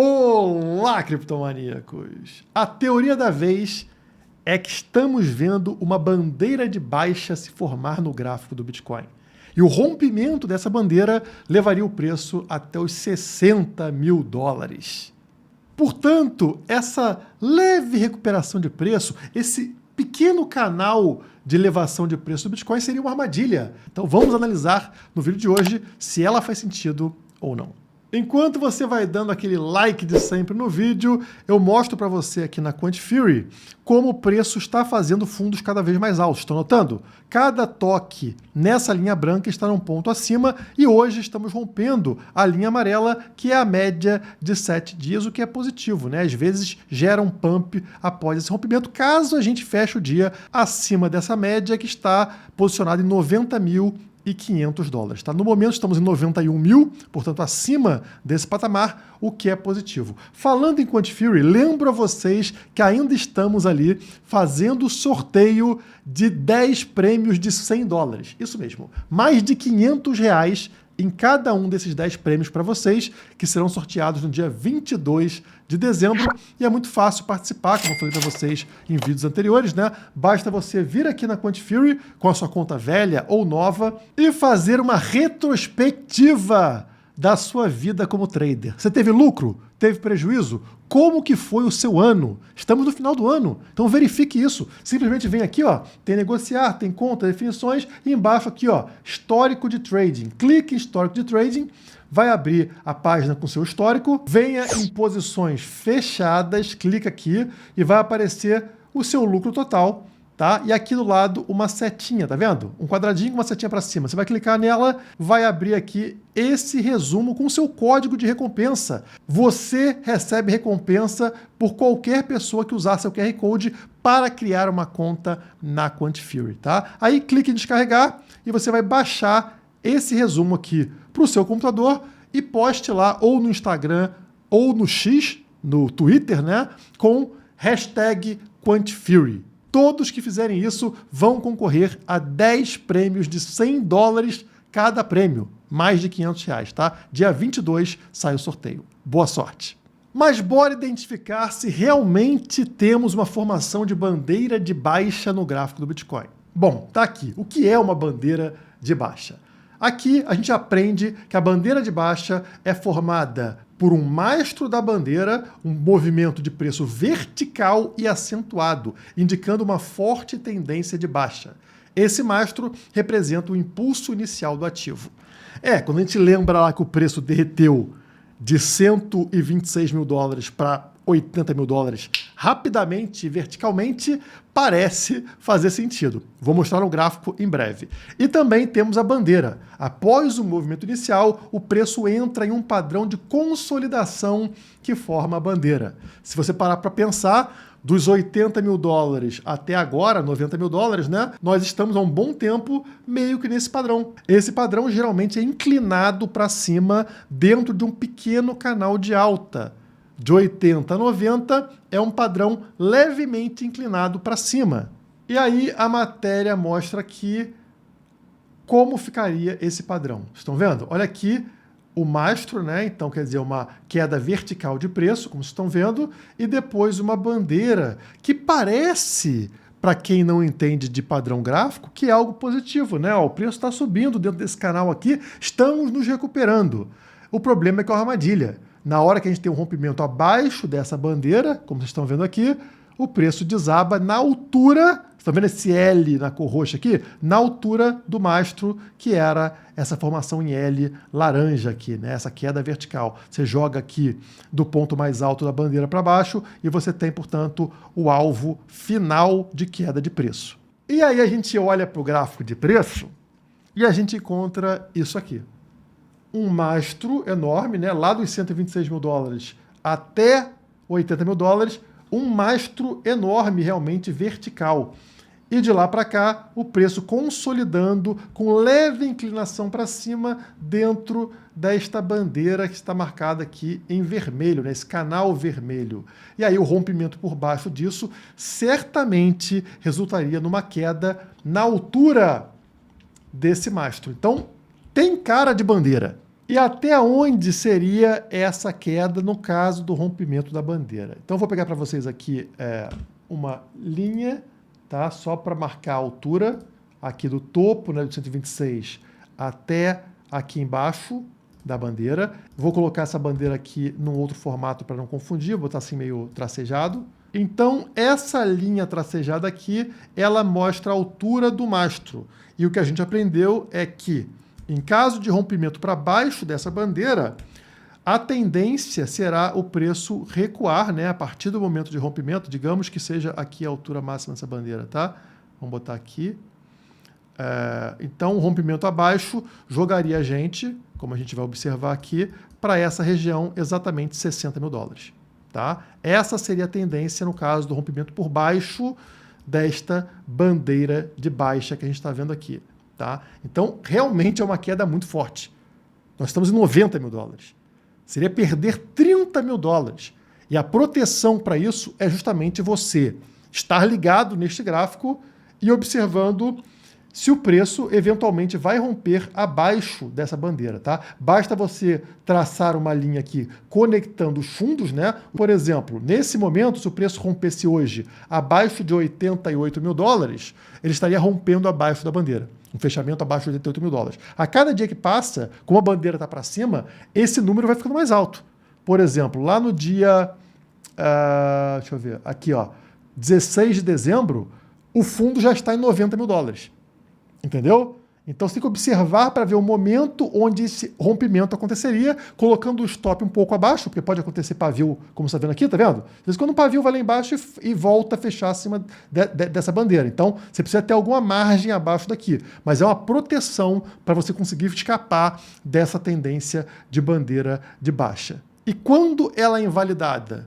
Olá, criptomaníacos! A teoria da vez é que estamos vendo uma bandeira de baixa se formar no gráfico do Bitcoin. E o rompimento dessa bandeira levaria o preço até os 60 mil dólares. Portanto, essa leve recuperação de preço, esse pequeno canal de elevação de preço do Bitcoin seria uma armadilha. Então vamos analisar no vídeo de hoje se ela faz sentido ou não. Enquanto você vai dando aquele like de sempre no vídeo, eu mostro para você aqui na Quant Fury como o preço está fazendo fundos cada vez mais altos. Estão notando? Cada toque nessa linha branca está num ponto acima e hoje estamos rompendo a linha amarela, que é a média de 7 dias, o que é positivo, né? Às vezes gera um pump após esse rompimento, caso a gente feche o dia acima dessa média que está posicionada em 90.500 dólares. Tá? No momento estamos em 91 mil, portanto acima desse patamar, o que é positivo. Falando em Quant Fury, lembro a vocês que ainda estamos ali fazendo sorteio de 10 prêmios de 100 dólares. Isso mesmo, mais de 500 reais em cada um desses 10 prêmios para vocês, que serão sorteados no dia 22 de dezembro. E é muito fácil participar, como eu falei para vocês em vídeos anteriores, né? Basta você vir aqui na Quant Fury com a sua conta velha ou nova e fazer uma retrospectiva da sua vida como trader. Você teve lucro? Teve prejuízo? Como que foi o seu ano? Estamos no final do ano, então verifique isso. Simplesmente vem aqui, ó, tem negociar, tem conta, definições, e embaixo aqui, ó, histórico de trading. Clique em histórico de trading, vai abrir a página com seu histórico, venha em posições fechadas, clica aqui e vai aparecer o seu lucro total. Tá? E aqui do lado uma setinha, tá vendo? Um quadradinho com uma setinha para cima. Você vai clicar nela, vai abrir aqui esse resumo com o seu código de recompensa. Você recebe recompensa por qualquer pessoa que usar seu QR Code para criar uma conta na Quant Fury, tá? Aí clique em descarregar e você vai baixar esse resumo aqui para o seu computador e poste lá ou no Instagram ou no X, no Twitter, né? Com hashtag Quant Fury. Todos que fizerem isso vão concorrer a 10 prêmios de 100 dólares cada prêmio, mais de 500 reais, tá? Dia 22 sai o sorteio. Boa sorte! Mas bora identificar se realmente temos uma formação de bandeira de baixa no gráfico do Bitcoin. Bom, tá aqui. O que é uma bandeira de baixa? Aqui a gente aprende que a bandeira de baixa é formada por um mastro da bandeira, um movimento de preço vertical e acentuado, indicando uma forte tendência de baixa. Esse mastro representa o impulso inicial do ativo. Quando a gente lembra lá que o preço derreteu de 126 mil dólares para 80 mil dólares rapidamente e verticalmente, parece fazer sentido. Vou mostrar no gráfico em breve. E também temos a bandeira. Após o movimento inicial, o preço entra em um padrão de consolidação que forma a bandeira. Se você parar para pensar, dos 80 mil dólares até agora, 90 mil dólares, né? Nós estamos há um bom tempo meio que nesse padrão. Esse padrão geralmente é inclinado para cima dentro de um pequeno canal de alta. De 80 a 90 é um padrão levemente inclinado para cima. E aí a matéria mostra aqui como ficaria esse padrão. Estão vendo? Olha aqui o mastro, né? Então quer dizer uma queda vertical de preço, como vocês estão vendo, e depois uma bandeira que parece, para quem não entende de padrão gráfico, que é algo positivo, né? Ó, o preço está subindo dentro desse canal aqui, estamos nos recuperando. O problema é que é uma armadilha. Na hora que a gente tem um rompimento abaixo dessa bandeira, como vocês estão vendo aqui, o preço desaba na altura, estão vendo esse L na cor roxa aqui? Na altura do mastro, que era essa formação em L laranja aqui, né? Essa queda vertical. Você joga aqui do ponto mais alto da bandeira para baixo e você tem, portanto, o alvo final de queda de preço. E aí a gente olha para o gráfico de preço e a gente encontra isso aqui. Um mastro enorme, né? Lá dos 126 mil dólares até 80 mil dólares, um mastro enorme, realmente vertical. E de lá para cá, o preço consolidando com leve inclinação para cima dentro desta bandeira que está marcada aqui em vermelho, né? Esse canal vermelho. E aí o rompimento por baixo disso certamente resultaria numa queda na altura desse mastro. Então, tem cara de bandeira. E até onde seria essa queda no caso do rompimento da bandeira? Então eu vou pegar para vocês aqui uma linha, tá? Só para marcar a altura aqui do topo, né, do 126 até aqui embaixo da bandeira. Vou colocar essa bandeira aqui num outro formato para não confundir, vou botar assim meio tracejado. Então, essa linha tracejada aqui, ela mostra a altura do mastro. E o que a gente aprendeu é que, em caso de rompimento para baixo dessa bandeira, a tendência será o preço recuar, né? A partir do momento de rompimento, digamos que seja aqui a altura máxima dessa bandeira, tá? Vamos botar aqui. Então, o rompimento abaixo jogaria a gente, como a gente vai observar aqui, para essa região exatamente 60 mil dólares. Tá? Essa seria a tendência no caso do rompimento por baixo desta bandeira de baixa que a gente está vendo aqui. Tá? Então, realmente é uma queda muito forte. Nós estamos em 90 mil dólares. Seria perder 30 mil dólares. E a proteção para isso é justamente você estar ligado neste gráfico e observando se o preço eventualmente vai romper abaixo dessa bandeira, tá? Basta você traçar uma linha aqui conectando os fundos, né? Por exemplo, nesse momento, se o preço rompesse hoje abaixo de 88 mil dólares, ele estaria rompendo abaixo da bandeira. Um fechamento abaixo de 88 mil dólares. A cada dia que passa, como a bandeira está para cima, esse número vai ficando mais alto. Por exemplo, lá no dia... deixa eu ver. Aqui, ó. 16 de dezembro, o fundo já está em 90 mil dólares. Entendeu? Então você tem que observar para ver o momento onde esse rompimento aconteceria, colocando o stop um pouco abaixo, porque pode acontecer pavio, como você está vendo aqui, tá vendo? Às vezes quando o pavio vai lá embaixo e volta a fechar acima dessa bandeira. Então você precisa ter alguma margem abaixo daqui, mas é uma proteção para você conseguir escapar dessa tendência de bandeira de baixa. E quando ela é invalidada?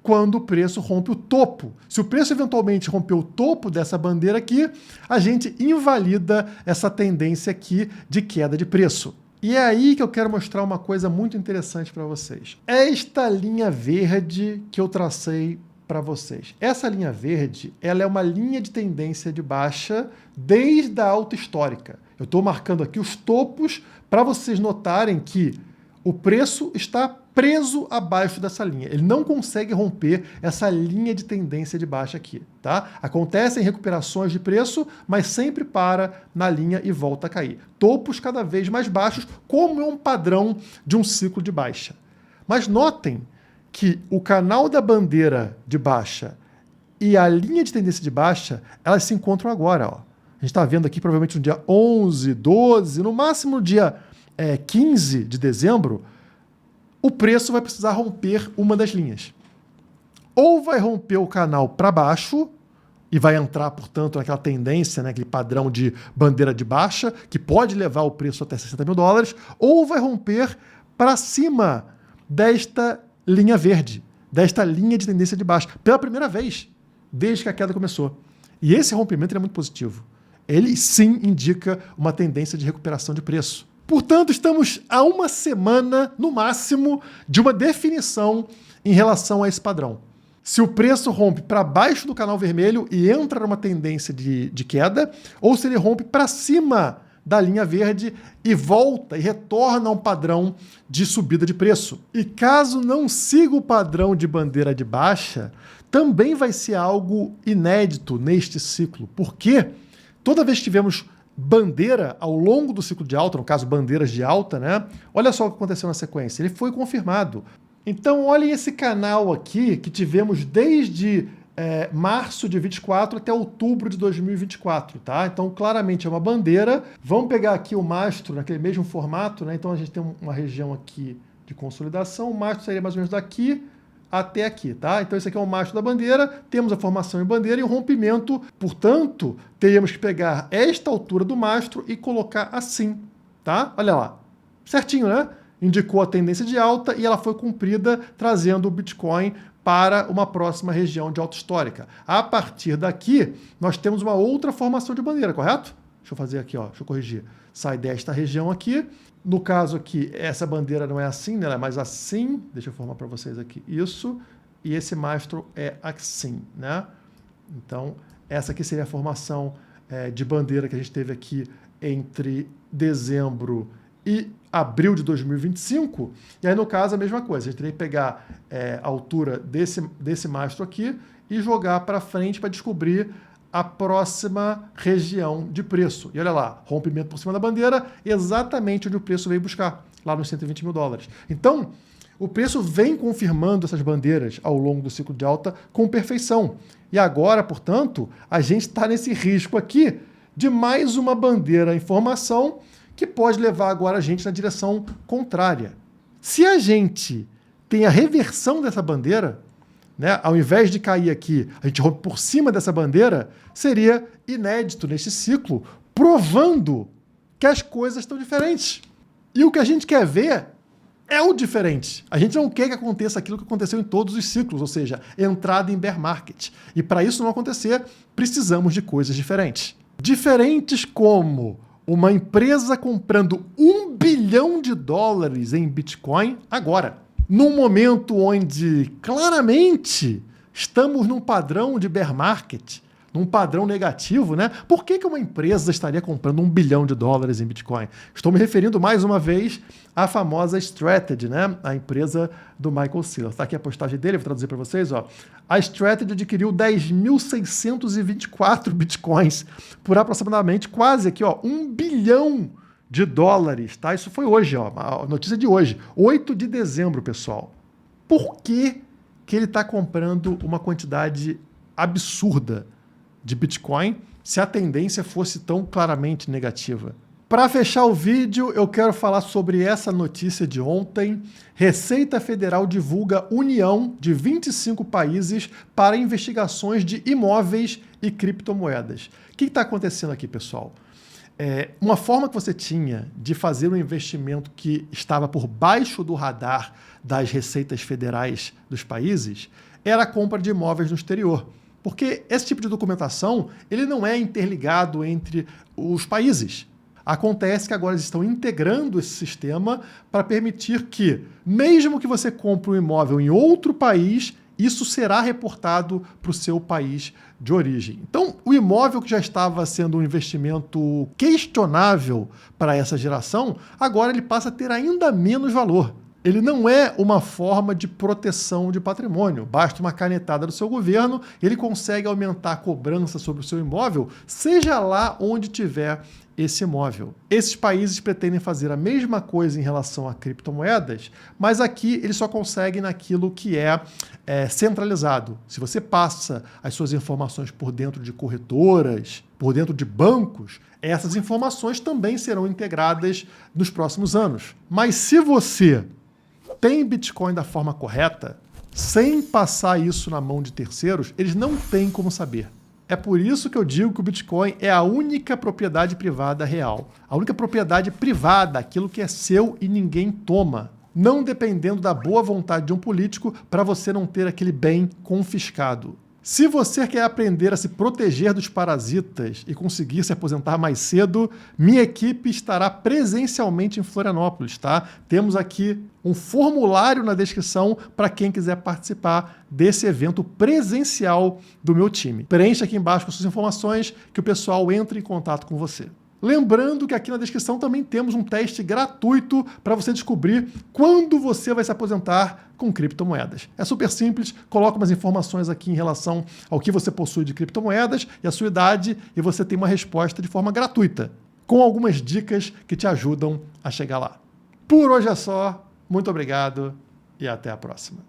Quando o preço rompe o topo. Se o preço eventualmente romper o topo dessa bandeira aqui, a gente invalida essa tendência aqui de queda de preço. E é aí que eu quero mostrar uma coisa muito interessante para vocês. Esta linha verde que eu tracei para vocês. Essa linha verde, ela é uma linha de tendência de baixa desde a alta histórica. Eu estou marcando aqui os topos para vocês notarem que o preço está preso abaixo dessa linha. Ele não consegue romper essa linha de tendência de baixa aqui, tá? Acontecem recuperações de preço, mas sempre para na linha e volta a cair. Topos cada vez mais baixos, como é um padrão de um ciclo de baixa. Mas notem que o canal da bandeira de baixa e a linha de tendência de baixa, elas se encontram agora, ó. A gente está vendo aqui provavelmente no dia 11, 12, no máximo no dia 15 de dezembro, o preço vai precisar romper uma das linhas. Ou vai romper o canal para baixo e vai entrar, portanto, naquela tendência, né, aquele padrão de bandeira de baixa, que pode levar o preço até 60 mil dólares, ou vai romper para cima desta linha verde, desta linha de tendência de baixa, pela primeira vez, desde que a queda começou. E esse rompimento é muito positivo. Ele sim indica uma tendência de recuperação de preço. Portanto, estamos a uma semana, no máximo, de uma definição em relação a esse padrão. Se o preço rompe para baixo do canal vermelho e entra numa tendência de queda, ou se ele rompe para cima da linha verde e volta e retorna a um padrão de subida de preço. E caso não siga o padrão de bandeira de baixa, também vai ser algo inédito neste ciclo, porque toda vez que tivemos bandeira ao longo do ciclo de alta, no caso bandeiras de alta, né? Olha só o que aconteceu na sequência, ele foi confirmado. Então olhem esse canal aqui que tivemos desde março de 24 até outubro de 2024, tá? Então claramente é uma bandeira. Vamos pegar aqui o mastro naquele mesmo formato, né? Então a gente tem uma região aqui de consolidação, o mastro seria mais ou menos daqui até aqui, tá? Então esse aqui é o mastro da bandeira, temos a formação em bandeira e o rompimento, portanto, teríamos que pegar esta altura do mastro e colocar assim, tá? Olha lá, certinho, né? Indicou a tendência de alta e ela foi cumprida, trazendo o Bitcoin para uma próxima região de alta histórica. A partir daqui, nós temos uma outra formação de bandeira, correto? Deixa eu fazer aqui, ó, deixa eu corrigir. Sai desta região aqui. No caso aqui, essa bandeira não é assim, né? Ela é mais assim. Deixa eu formar para vocês aqui isso. E esse mastro é assim, né? Então, essa aqui seria a formação de bandeira que a gente teve aqui entre dezembro e abril de 2025, e aí no caso a mesma coisa, a gente teria que pegar a altura desse mastro aqui e jogar para frente para descobrir a próxima região de preço. E olha lá, rompimento por cima da bandeira, exatamente onde o preço veio buscar, lá nos 120 mil dólares. Então, o preço vem confirmando essas bandeiras ao longo do ciclo de alta com perfeição. E agora, portanto, a gente está nesse risco aqui de mais uma bandeira em formação que pode levar agora a gente na direção contrária. Se a gente tem a reversão dessa bandeira, né, ao invés de cair aqui, a gente rompe por cima dessa bandeira, seria inédito neste ciclo, provando que as coisas estão diferentes. E o que a gente quer ver é o diferente. A gente não quer que aconteça aquilo que aconteceu em todos os ciclos, ou seja, entrada em bear market. E para isso não acontecer, precisamos de coisas diferentes. Diferentes como uma empresa comprando $1 bilhão em Bitcoin agora. Num momento onde, claramente, estamos num padrão de bear market, num padrão negativo, né? Por que uma empresa estaria comprando $1 bilhão em Bitcoin? Estou me referindo mais uma vez à famosa Strategy, né? A empresa do Michael Saylor. Está aqui a postagem dele, vou traduzir para vocês. Ó. A Strategy adquiriu 10.624 Bitcoins por aproximadamente quase aqui, ó, $1 bilhão, tá? Isso foi hoje, ó, a notícia de hoje, 8 de dezembro, pessoal. Por que ele está comprando uma quantidade absurda de Bitcoin se a tendência fosse tão claramente negativa? Para fechar o vídeo, eu quero falar sobre essa notícia de ontem. Receita Federal divulga união de 25 países para investigações de imóveis e criptomoedas. O que está acontecendo aqui, pessoal? Uma forma que você tinha de fazer um investimento que estava por baixo do radar das receitas federais dos países era a compra de imóveis no exterior. Porque esse tipo de documentação ele não é interligado entre os países. Acontece que agora eles estão integrando esse sistema para permitir que, mesmo que você compre um imóvel em outro país, isso será reportado para o seu país de origem. Então, o imóvel que já estava sendo um investimento questionável para essa geração, agora ele passa a ter ainda menos valor. Ele não é uma forma de proteção de patrimônio. Basta uma canetada do seu governo, ele consegue aumentar a cobrança sobre o seu imóvel, seja lá onde tiver esse imóvel. Esses países pretendem fazer a mesma coisa em relação a criptomoedas, mas aqui eles só conseguem naquilo que é centralizado. Se você passa as suas informações por dentro de corretoras, por dentro de bancos, essas informações também serão integradas nos próximos anos. Mas se você tem Bitcoin da forma correta, sem passar isso na mão de terceiros, eles não têm como saber. É por isso que eu digo que o Bitcoin é a única propriedade privada real. A única propriedade privada, aquilo que é seu e ninguém toma. Não dependendo da boa vontade de um político para você não ter aquele bem confiscado. Se você quer aprender a se proteger dos parasitas e conseguir se aposentar mais cedo, minha equipe estará presencialmente em Florianópolis, tá? Temos aqui um formulário na descrição para quem quiser participar desse evento presencial do meu time. Preencha aqui embaixo com suas informações que o pessoal entre em contato com você. Lembrando que aqui na descrição também temos um teste gratuito para você descobrir quando você vai se aposentar com criptomoedas. É super simples, coloca umas informações aqui em relação ao que você possui de criptomoedas e a sua idade e você tem uma resposta de forma gratuita, com algumas dicas que te ajudam a chegar lá. Por hoje é só, muito obrigado e até a próxima.